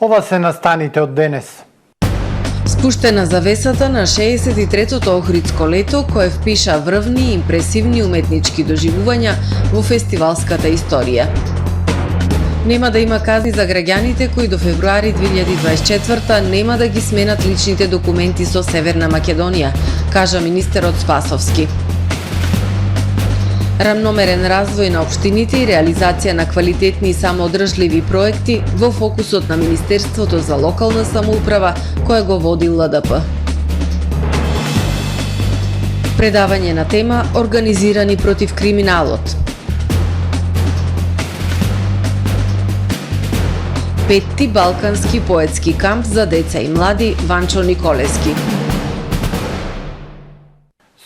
Ова се настаните од денес. Спуштена завесата на 63-тото Охридско лето, кое впиша врвни и импресивни уметнички доживувања во фестивалската историја. Нема да има казни за граѓаните кои до февруари 2024 нема да ги сменат личните документи со Северна Македонија, кажа министерот Спасовски. Рамномерен развој на општините и реализација на квалитетни и самоодржливи проекти во фокусот на Министерството за локална самоуправа кое го води ЛДП. Предавање на тема Организирани против криминалот. Петти балкански поетски камп за деца и млади Ванчо Николески.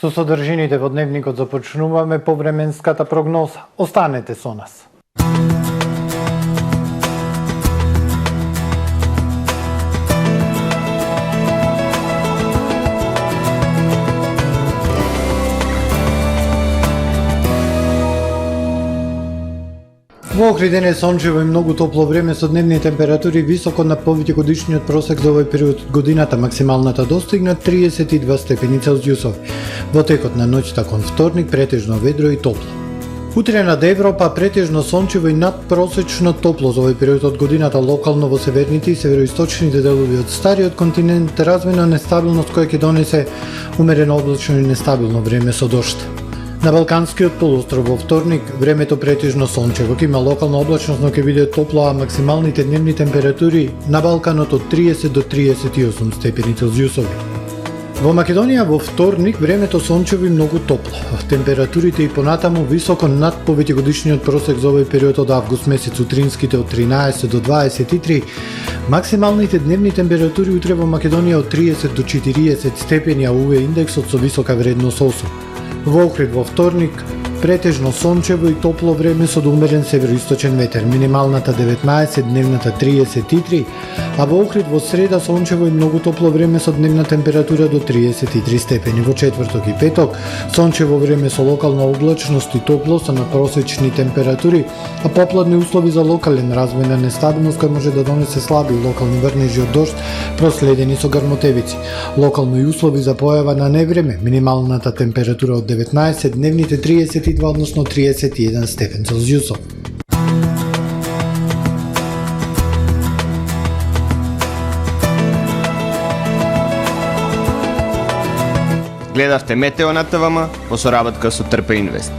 Со содржините во дневникот започнуваме повременската прогноза. Останете со нас. Во Охрид е сончево и многу топло време со дневни температури високо над повеќе годишниот просек за овој период од годината. Максималната достигна 32 степени Целзиусови. Во текот на ноќта кон вторник претежно ведро и топло. Утре над Европа претежно сончево и надпросечно топло за овој период од годината. Локално во северните и североисточните делови од стариот континент развина нестабилност која ќе донесе умерено облачно и нестабилно време со дожд. На Балканскиот полуостров во вторник времето претежно сончево, ќе има локална облачност, но ќе биде топло, а максималните дневни температури на Балканот од 30 до 38 степени Целзиусови. Во Македонија во вторник времето сончево и многу топло. Температурите и понатаму високо над повеќегодишниот просек за овој период од август месец, утринските од 13 до 23, максималните дневни температури утре во Македонија од 30 до 40 степени, а УВ индексот со висока вредност 8. Во Охрид во вторник претежно сончево и топло време со умерен североисточен ветер, минималната 19, дневната 33, а во Охрид во среда сончево и многу топло време со дневна температура до 33 степени. Во четврток и петок сончево време со локална облачност и топло со надпросечни температури, а попладни услови за локален развој на нестабилност кој може да донесе слаби локални врнежи од дожд проследени со грмотевици. Локално и услови за појава на невреме, минималната температура од 19, дневните 32, односно 31 степен Целзиусов. Гледавте Метео на ТВМ по соработка со Трпе Инвест.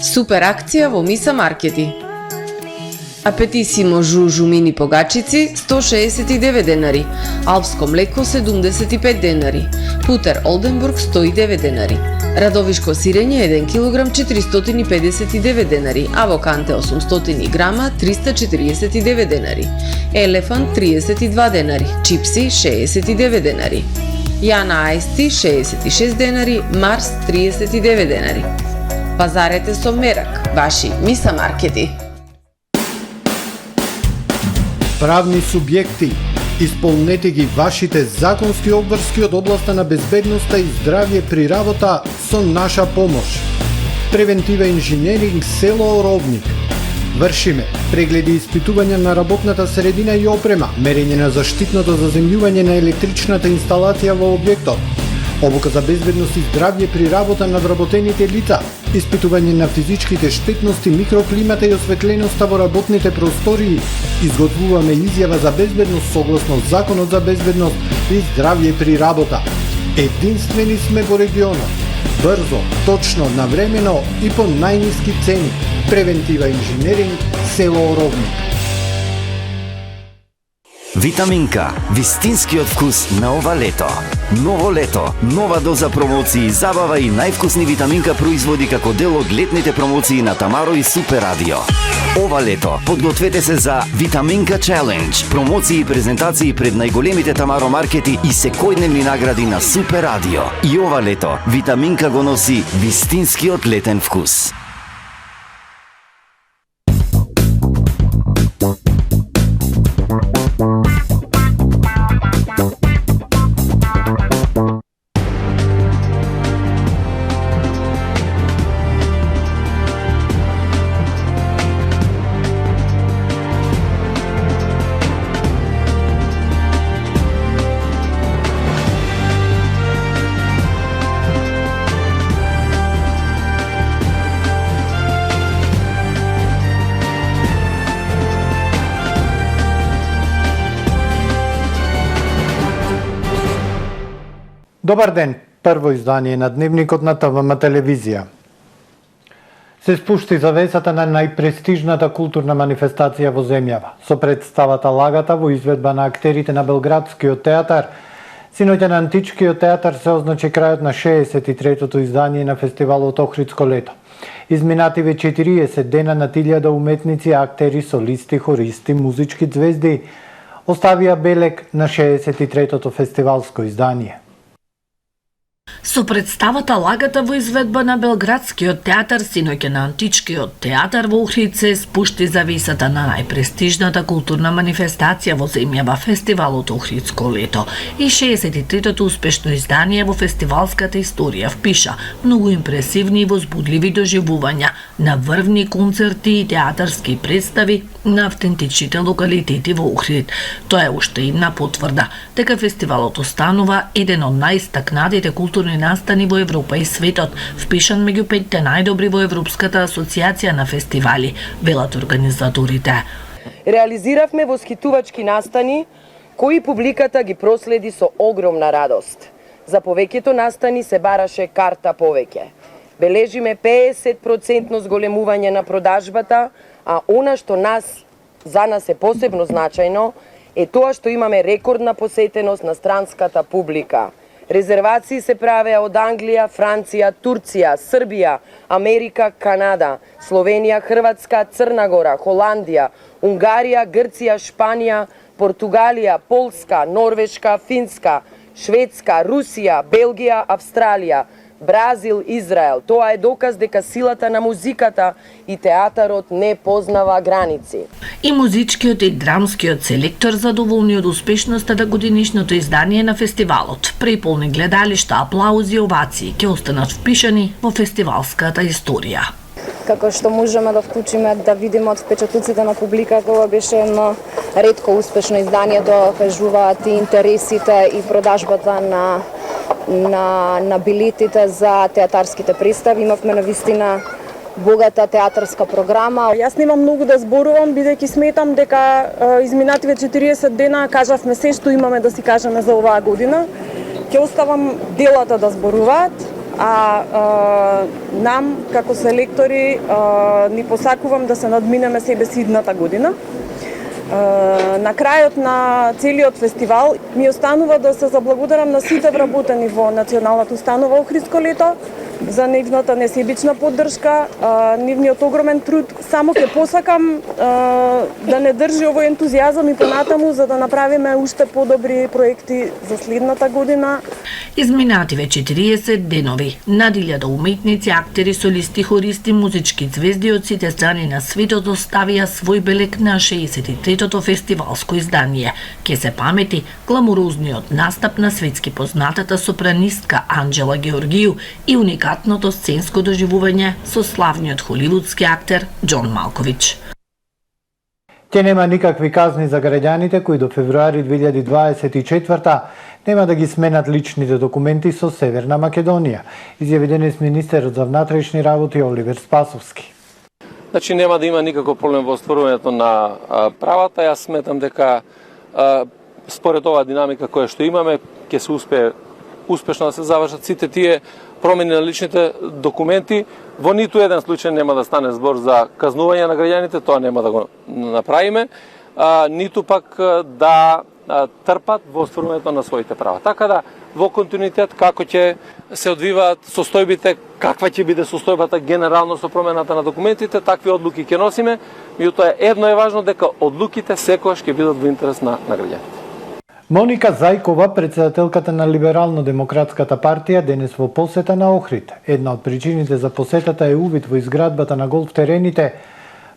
Супер акција во Миса Маркети. Апетисимо жужу мини погачици 169 денари, алпско млеко 75 денари, путер Олденбург 109 денари, радовишко сирење 1 кг 459 денари, авоканте 800 грама 349 денари, елефант 32 денари, чипси 69 денари, Јана Ајсти 66 денари, Марс 39 денари. Пазарете со мерак, ваши Миса Маркети. Правни субјекти, исполнете ги вашите законски обврски од областа на безбедноста и здравје при работа со наша помош. Превентива инженеринг село Оровник. Вршиме прегледи и испитувања на работната средина и опрема, мерење на заштитното заземјување на електричната инсталација во објектот, обука за безбедност и здравје при работа на вработените лица, испитување на физичките штетности, микроклимата и осветленоста во работните простории. Изготвуваме изјава за безбедност согласно Законот за безбедност и здравје при работа. Единствени сме во регионот. Брзо, точно, навремено и по најниски цени. Превентива инженеринг село Оровник. Витаминка, вистинскиот вкус на ова лето. Ново лето, нова доза промоции, забава и највкусни витаминка производи како дел од летните промоции на Тамаро и Супер Радио. Ова лето подгответе се за Витаминка Челендж, промоции и презентации пред најголемите Тамаро маркети и секојдневни награди на Супер Радио. И ова лето Витаминка го носи вистинскиот летен вкус. Добар ден, прво издание на Дневникот на ТВМ телевизија. Се спушти завесата на најпрестижната културна манифестација во земјава, со представата Лагата во изведба на актерите на Белградскиот театар. Синоќа на Античкиот театар се означи крајот на 63-тото издание на фестивалот Охридско лето. Изминативе 40 дена на 1000 уметници, актери, солисти, хористи, музички звезди оставија белег на 63-тото фестивалско издание. Со представата Лагата во изведба на Белградскиот театар, синоќа на Античкиот театар во Охрид се спушти завесата на најпрестижната културна манифестација во земјава, фестивалот Охридско лето, и 63-тото успешно издание во фестивалската историја впиша многу импресивни и возбудливи доживувања на врвни концерти и театарски представи на автентичните локалитети во Охрид. Тоа е уште една потврда дека фестивалот останува еден од најстакнатите културни настани во Европа и светот, впишан меѓу 5 најдобри во Европската асоциација на фестивали, велат организаторите. Реализиравме восхитувачки настани кои публиката ги проследи со огромна радост. За повеќето настани се бараше карта повеќе. Бележиме 50% зголемување на продажбата, а она што за нас е посебно значајно е тоа што имаме рекордна посетеност на странската публика. Резервации се правеа од Англија, Франција, Турција, Србија, Америка, Канада, Словенија, Хрватска, Црна Гора, Холандија, Унгарија, Грција, Шпанија, Португалија, Полска, Норвешка, Финска, Шведска, Русија, Белгија, Австралија, Бразил, Израел. Тоа е доказ дека силата на музиката и театарот не познава граници. И музичкиот и драмскиот селектор задоволни од успешноста на годинишното издание на фестивалот. Преполни гледалишта, аплаузи и овации ќе останат впишани во фестивалската историја. Како што можеме да вклучиме да видиме од впечатоците на публиката, ова беше едно ретко успешно издание, тоа кажуваат и интересите и продажбата на билетите за театарските представи. Имавме навистина богата театарска програма. Јас немам многу да зборувам, бидејќи сметам дека изминативе 40 дена кажавме се што имаме да си кажеме за оваа година. Ќе оставам делата да зборуваат, а нам, како селектори, ни посакувам да се надминеме себе си идната година. На крајот на целиот фестивал ми останува да се заблагодарам на сите вработени во Националната установа Охридско лето за нивната несебична поддршка, нивниот огромен труд. Само ќе посакам да не држи овој ентузијазам и понатаму за да направиме уште подобри проекти за следната година. Изминативе 40 денови, над 1000 уметници, актери, солисти, хористи, музички звезди од сите страни на светот оставија свој белег на 63-тото фестивалско издание. Ке се памети гламурозниот настап на светски познатата сопранистка Анџела Георгију и уникатното сценско доживување со славниот холивудски актер Џон Малковиќ. Ќе нема никакви казни за граѓаните кои до февруари 2024 нема да ги сменат личните документи со Северна Македонија, изјави денес министерот за внатрешни работи Оливер Спасовски. Значи нема да има никаков проблем во остварувањето на правата. Јас сметам дека според оваа динамика која што имаме ќе се успее успешно да се завршат сите тие промени на личните документи. Во ниту еден случај нема да стане збор за казнување на граѓаните, тоа нема да го направиме, ниту пак да трпат во остварувањето на своите права. Така да во континуитет како ќе се одвиваат состојбите, каква ќе биде состојбата генерално со промената на документите, такви одлуки ќе носиме, меѓутоа едно е важно дека одлуките секогаш ќе бидат во интерес на граѓаните. Моника Зајкова, председателката на Либерално-демократската партија, денес во посета на Охрид. Една од причините за посетата е увид во изградбата на голф терените,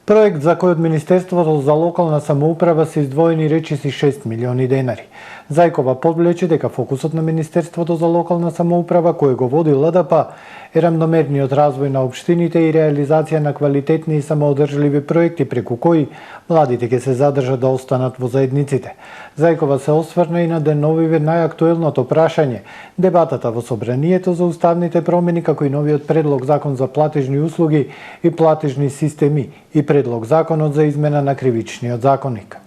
проект за кој од Министерството за локална самоуправа се издвоени речиси 6 милиони денари. Зајкова подвлече дека фокусот на Министерството за локална самоуправа, кој го води ЛДП, е рамномерниот развој на општините и реализација на квалитетни и самоодржливи проекти преку кои младите ќе се задржат да останат во заедниците. Зајкова се осврна и на деновиве најактуелното прашање, дебатата во Собранието за уставните промени, како и новиот предлог закон за платежни услуги и платежни системи и предлог законот за измена на кривичниот законник.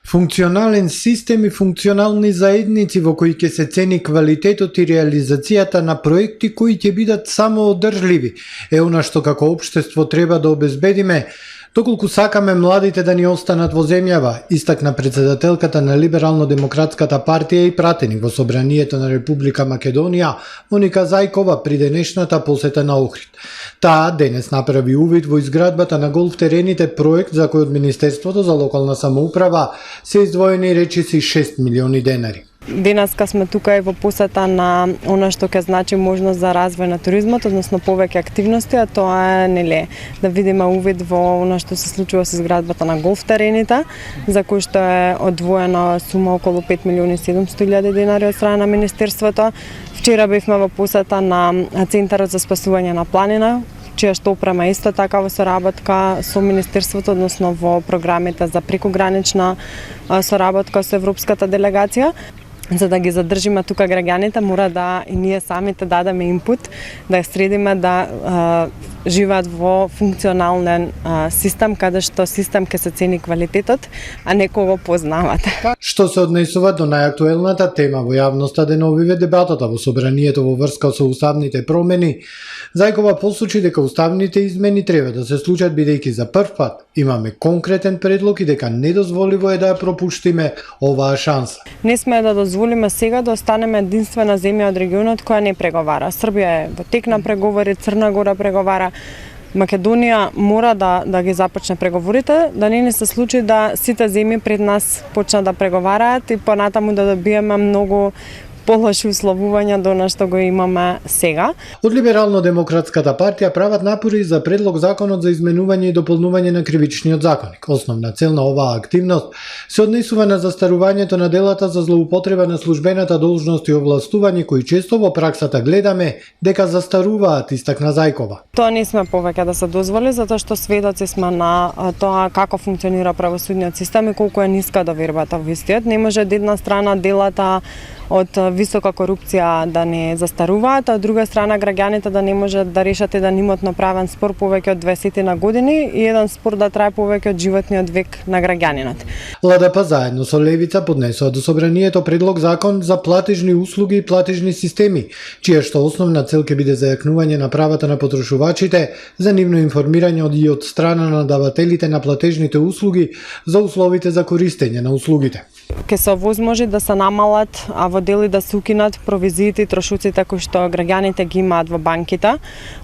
Функционален систем и функционални заедници во кои ќе се цени квалитетот и реализацијата на проекти кои ќе бидат самоодржливи е она што како општество треба да обезбедиме доколку сакаме младите да ни останат во земјава, истакна председателката на Либерално-демократската партија и пратеник во Собранието на Република Македонија Моника Зајкова при денешната посета на Охрид. Таа денес направи увид во изградбата на голф терените, проект за кој од Министерството за локална самоуправа се издвоени речиси 6 милиони денари. Денеска сме тука и во посета на она што ќе значи можност за развој на туризмот, односно повеќе активности, а тоа е да видиме увид во она што се случува со изградбата на голф терените, за кој што е одвоена сума околу 5 милиони 700 илјади денари од страна на Министерството. Вчера бевме во посета на Центарот за спасување на планина, чија што опрема исто така во соработка со Министерството, односно во програмите за прекогранична соработка со Европската делегација. За да ги задржиме тука граѓаните, мора да и ние самите дадеме инпут, да ја средиме да живеат во функционален систем, каде што систем ќе се цени квалитетот, а не кого познават. Што се однесува до најактуелната тема во јавноста деновиве, дебатата во Собранието во врска со уставните промени, Зајкова посочи дека уставните измени треба да се случат бидејќи за прв пат имаме конкретен предлог и дека недозволиво е да ја пропуштиме оваа шанса. Не сме да дозволиме сега да останеме единствена земја од регионот која не преговара. Србија е во тек на преговори, Црна Гора преговара, Македонија мора да ги започне преговорите, да не се случи да сите земји пред нас почнат да преговараат и понатаму да добиеме многу полоши условувања до она што го имаме сега. Од Либерално-демократската партија прават напори за предлог законот за изменување и дополнување на кривичниот законник. Основна цел на оваа активност се однесува на застарувањето на делата за злоупотреба на службената должност и овластување кои често во праксата гледаме дека застаруваат, истакна Зајкова. Тоа не сме повеќе да се дозволи, затоа што сведоци сме на тоа како функционира правосудниот систем и колку е ниска довербата во истиот. Не може од една страна делата од висока корупција да не застаруваат, а од друга страна граѓаните да не можат да решат еден имотно правен спор повеќе од 20 на години и еден спор да трае повеќе од животниот век на граѓанинот. ЛДП заедно со Левица поднесува до Собранието предлог закон за платежни услуги и платежни системи, чија што основна цел ќе биде зајакнување на правата на потрошувачите, за нивно информирање и од страна на давателите на платежните услуги за условите за користење на услугите. Ке се овозможи да се намалат, а во дели да се укинат провизиите и трошоците кои што граѓаните ги имаат во банките.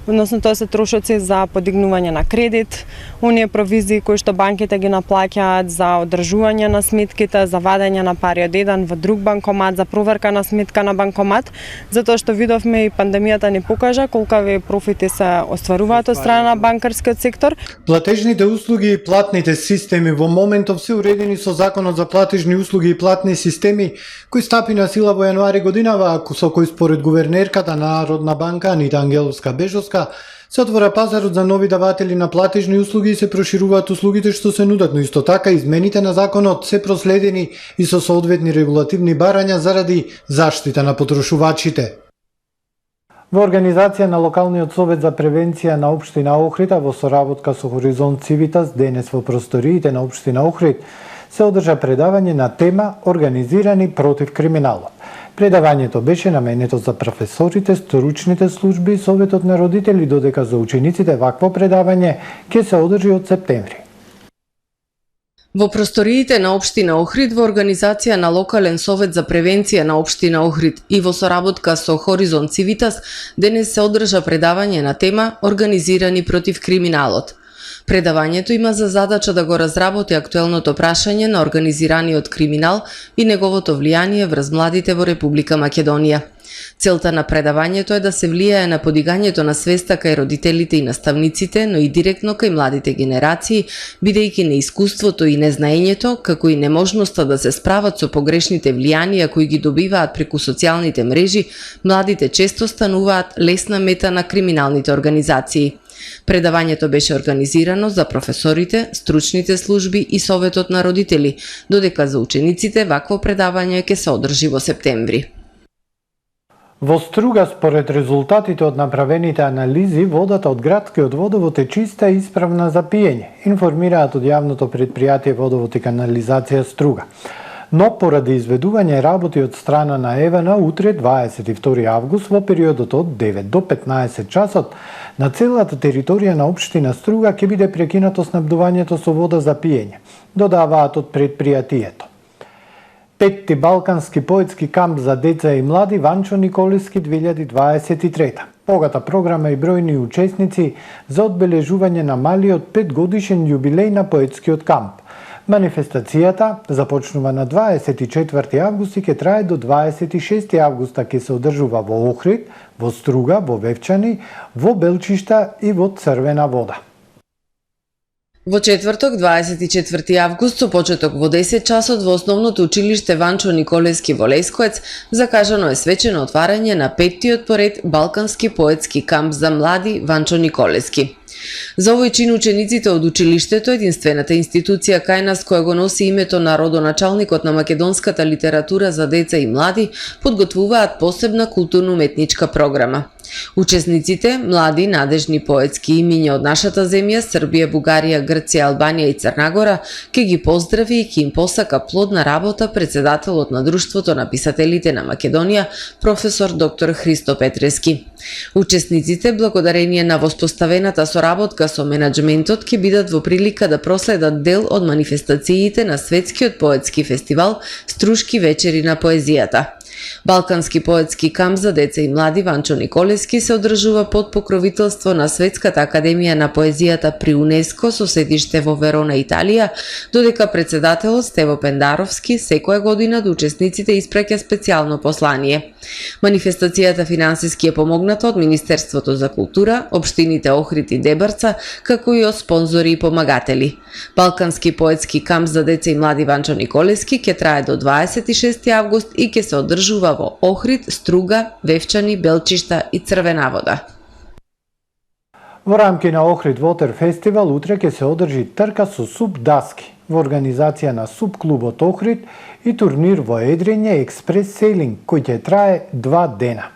Односно тоа се трошоци за подигнување на кредит, оние провизии кои што банките ги наплаќаат за одржување на сметките, за вадење на пари од еден во друг банкомат, за проверка на сметка на банкомат, затоа што видовме и пандемијата ни покажа колкави профити се остваруваат од страна на банкарскиот сектор. Платежните услуги и платните системи во моментов се уредени со Законот за платежни услуги и платни системи, кој стапи на сила во јануари годинава, со кој според гувернерката на Народна банка Анита Ангеловска-Бежовска се отвора пазарот за нови даватели на платежни услуги и се прошируваат услугите што се нудат, но исто така измените на законот се проследени и со соодветни регулативни барања заради заштита на потрошувачите. Во организација на Локалниот совет за превенција на општина Охрид во соработка со Хоризонт Цивитас денес во просториите на општина Охрид се одржа предавање на тема Организирани против криминалот. Предавањето беше наменето за професорите, стручните служби и Советот на родители, додека за учениците вакво предавање ќе се одржи од септември. Во просториите на општина Охрид во организација на Локален совет за превенција на општина Охрид и во соработка со Хоризонт Цивитас денес се одржа предавање на тема Организирани против криминалот. Предавањето има за задача да го разработи актуелното прашање на организираниот криминал и неговото влијание врз младите во Република Македонија. Целта на предавањето е да се влијае на подигањето на свеста кај родителите и наставниците, но и директно кај младите генерации, бидејќи неискуството и незнаењето, како и неможноста да се справат со погрешните влијанија кои ги добиваат преку социјалните мрежи, младите често стануваат лесна мета на криминалните организации. Предавањето беше организирано за професорите, стручните служби и Советот на родители, додека за учениците вакво предавање ќе се одржи во септември. Во Струга, според резултатите од направените анализи, водата од градскиот водовод е чиста и исправна за пиење, информираат од јавното предпријатие Водовод и канализација Струга. Но поради изведување работи од страна на ЕВН, утре 22 август во периодот од 9 до 15 часот, на целата територија на општина Струга ќе биде прекинато снабдувањето со вода за пиење, додаваат од предпријатието. Петти Балкански поетски камп за деца и млади Ванчо Николевски 2023. Богата програма и бројни учесници за одбележување на малиот 5 годишен јубилеј на поетскиот камп. Манифестацијата започнува на 24 август и ќе трае до 26 августа, ќе се одржува во Охрид, во Струга, во Вевчани, во Белчишта и во Црвена вода. Во четврток, 24 август, со почеток во 10 часот во основното училиште Ванчо Николевски во Лесковец, закажано е свечено отварање на петтиот поред Балкански поетски камп за млади Ванчо Николевски. За овој чин учениците од училиштето, единствената институција кај нас која го носи името на родоначалникот на македонската литература за деца и млади, подготвуваат посебна културно-уметничка програма. Учесниците, млади, надежни поетски имиња од нашата земја, Србија, Бугарија, Грција, Албанија и Црнагора, ке ги поздрави и ке им посака плодна работа председателот на Друштвото на писателите на Македонија, професор доктор Христо Петрески. Учесниците, благодарение на воспоставената соработка со менаџментот, ке бидат во прилика да проследат дел од манифестациите на Светскиот поетски фестивал Струшки вечери на поезијата. Балкански поетски камп за деца и млади Ванчо Николевски се одржува под покровителство на Светската академија на поезијата при УНЕСКО со седиште во Верона, Италија, додека председателот Стево Пендаровски секоја година до учесниците испраќа специјално послание. Манифестацијата финансиски е помогната од Министерството за култура, општините Охрид и Дебарца, како и од спонзори и помагатели. Балкански поетски камп за деца и млади Ванчо Николевски ќе трае до 26 август и ќе се одржува во Охрид, Струга, Вевчани, Белчишта и Црвена вода. Во рамки на Охрид Water Festival утре ќе се одржи трка со суп даски во организација на суп клубот Охрид и турнир во едрење експрес сейлинг кој ќе трае 2 дена.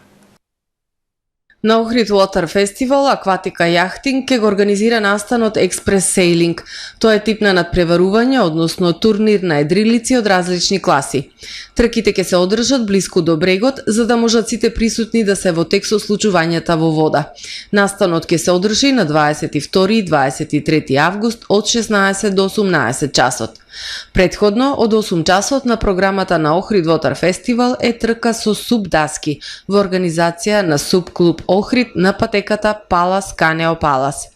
На Охрид Water Festival акватика јахтинг ќе го организира настанот Експрес Сейлинг. Тоа е тип на надпреварување, односно турнир на едрилици од различни класи. Трките ќе се одржат блиску до брегот, за да можат сите присутни да се во тек со случувањата во вода. Настанот ќе се одржи на 22 и 23 август од 16 до 18 часот. Предходно, од 8 часот на програмата на Охрид Water Festival е трка со суп даски во организација на Суп клуб Охрид на патеката Палас Канео Палас.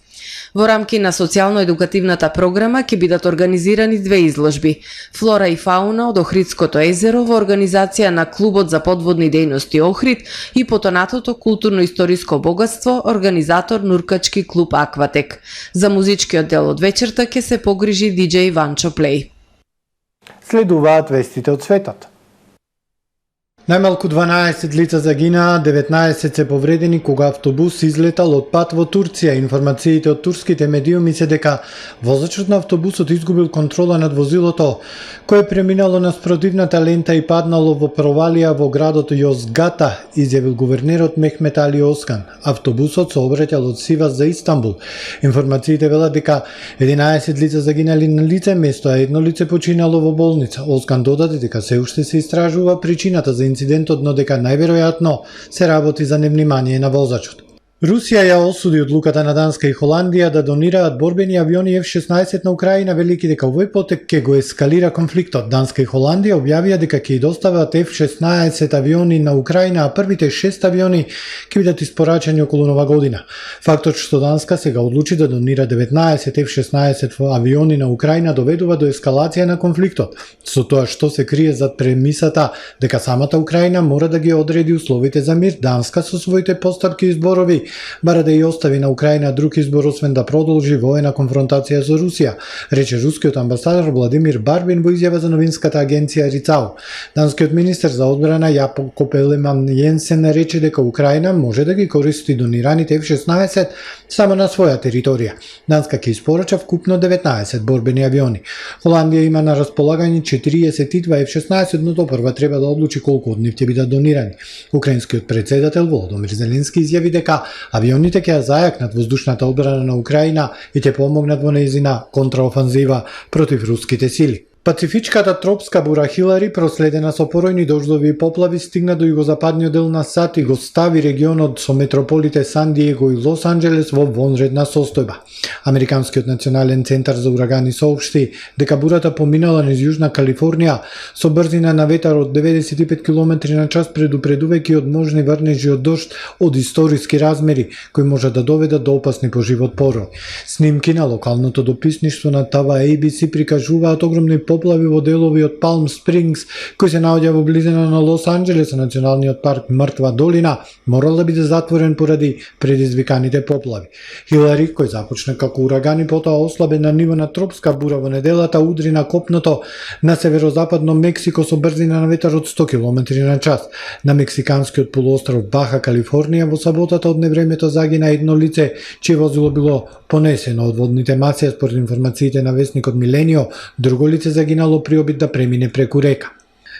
Во рамки на социјално-едукативната програма ќе бидат организирани 2 изложби: Флора и фауна од Охридското езеро во организација на Клубот за подводни дејности Охрид и потонатото културно-историско богатство, организатор Нуркачки клуб Акватек. За музичкиот дел од вечерта ќе се погрижи диџеј Ванчо Плей. Следуваат вестите од светот. Најмалку 12 лица загинаа, 19 се повредени кога автобус излетал од пат во Турција. Информациите од турските медиуми се дека возачот на автобусот изгубил контрола над возилото, кое преминало на спротивната лента и паднало во провалија во градот Јозгата, изјавил гувернерот Мехмет Али Оскан. Автобусот сообраќал од Сивас за Истанбул. Информациите велат дека 11 лица загинали на лице место, а 1 лице починало во болница. Оскан додаде дека се уште се истражува причината за инцидентот, но дека најверојатно се работи за невнимание на возачот. Русија ја осуди одлуката на Данска и Холандија да донираат борбени авиони F-16 на Украина, велики дека овој потек ќе го ескалира конфликтот. Данска и Холандија објавија дека ќе достават F-16 авиони на Украина, а првите 6 авиони ќе бидат испорачани околу нова година. Фактот што Данска сега одлучи да донира 19 F-16 авиони на Украина доведува до ескалација на конфликтот, со тоа што се крие зад премисата дека самата Украина мора да ги одреди условите за мир. Данска со своите постапки и зборови бара да ја остави на Украина друг избор освен да продолжи воена конфронтација со Русија, рече рускиот амбасадор Владимир Барбин во изјава за новинската агенција РИЦАУ. Данскиот министер за одбрана Јапко Пелеман Јенсен рече дека Украина може да ги користи донираните F-16 само на своја територија. Данска ќе испорача вкупно 19 борбени авиони. Холандија има на располагање 42 F-16, но допрва треба да одлучи колку од нив ќе бидат донирани. Украинскиот председател Володомир Зеленски изјави дека авионите ќе ја зајакнат воздушната одбрана на Украина и ќе помогнат во нејзина контраофанзива против руските сили. Пацифичката тропска бура Хилари, проследена со поројни дождови и поплави, стигна до југозападниот дел на САД и го стави регионот со метрополите Сан Диего и Лос Анџелес во вонредна состојба. Американскиот национален центар за урагани соопшти дека бурата поминала низ Јужна Калифорнија со брзина на ветар од 95 км/ч, предупредувајќи од можни врнежи од дожд од историски размери кои можат да доведат до опасни по живот порои. Снимки на локалното дописништво на ТВ ABC прикажуваат огромни поплави во делови од Палм Спрингс, кој се наоѓа во близина на Лос Анџелес, а националниот парк Мртва долина морал да биде затворен поради предизвиканите поплави. Хилари, кој започна како ураган и потоа ослабен на ниво на тропска бура во неделата, удри на копното на северозападно Мексико со брзина на ветар од 100 км/ч. На мексиканскиот полуостров Баха Калифорнија во саботата од невремето загина едно лице, чие возило било понесено од водните маси, според информациите на весникот Миленио, друго лице загинало при обид да премине преку река.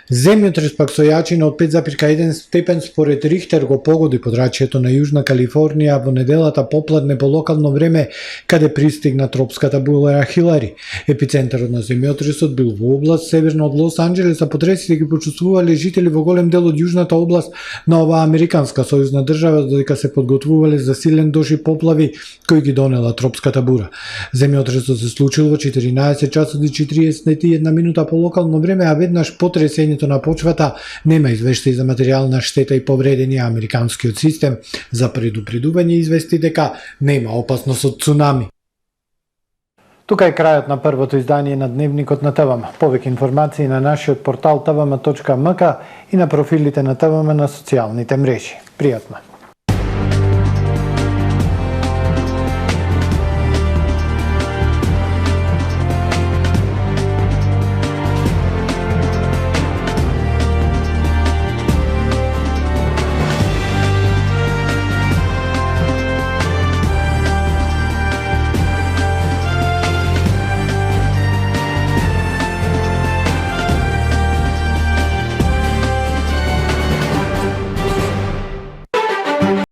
Земјотрес пак со јачина од 5,1 степен според Рихтер го погоди подрачјето на Јужна Калифорнија во неделата попладне по локално време, каде пристигна тропската бура Хилари. Епицентарот на земјотресот бил во област северно од Лос Анџелес, а потресите ги почувствувале жители во голем дел од јужната област на оваа американска сојузна држава, додека се подготвувале за силен дожд и поплави кои ги донела тропската бура. Земјотресот се случил во 14 часот и 41 минута по локално време, а веднаш потресење на почвата нема извештаи за материјална штета и повредени. Американскиот систем за предупредување извести дека нема опасност од цунами. Тука е крајот на првото издание на Дневникот на ТВМ. Повеќе информации на нашиот портал tvm.mk и на профилите на ТВМ на социјалните мрежи. Пријатно!